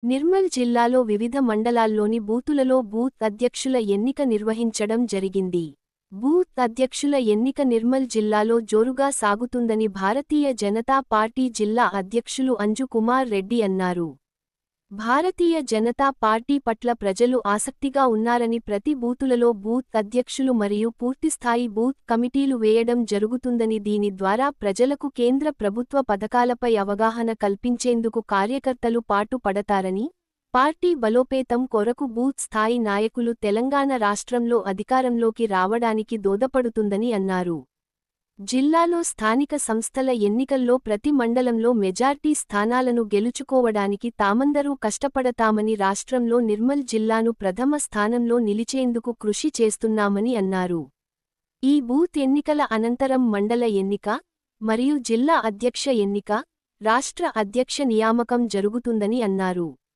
నిర్మల్ జిల్లాలో వివిధ మండలాల్లోని బూతులలో బూత్ అధ్యక్షుల ఎన్నిక నిర్వహించడం జరిగింది. బూత్ అధ్యక్షుల ఎన్నిక నిర్మల్ జిల్లాలో జోరుగా సాగుతుందని భారతీయ జనతా పార్టీ జిల్లా అధ్యక్షులు అంజు కుమార్ రెడ్డి అన్నారు. భారతీయ జనతా పార్టీ పట్ల ప్రజలు ఆసక్తిగా ఉన్నారని ప్రతి బూతులలో బూత్ అధ్యక్షులు మరియు పూర్తిస్థాయి బూత్ కమిటీలు వేయడం జరుగుతుందని దీని ద్వారా ప్రజలకు కేంద్ర ప్రభుత్వ పథకాలపై అవగాహన కల్పించేందుకు కార్యకర్తలు పాటు పడతారని, పార్టీ బలోపేతం కొరకు బూత్ స్థాయి నాయకులు తెలంగాణ రాష్ట్రంలో అధికారంలోకి రావడానికి దోదపడుతుందని అన్నారు. జిల్లాలో స్థానిక సంస్థల ఎన్నికల్లో ప్రతి మండలంలో మెజార్టీ స్థానాలను గెలుచుకోవడానికి తామందరూ కష్టపడతామని రాష్ట్రంలో నిర్మల్ జిల్లాను ప్రథమ స్థానంలో నిలిచేందుకు కృషి చేస్తున్నామని అన్నారు. ఈ బూత్ ఎన్నికల అనంతరం మండల ఎన్నిక, మరియు జిల్లా అధ్యక్ష ఎన్నిక, రాష్ట్ర అధ్యక్ష నియామకం జరుగుతుందని అన్నారు.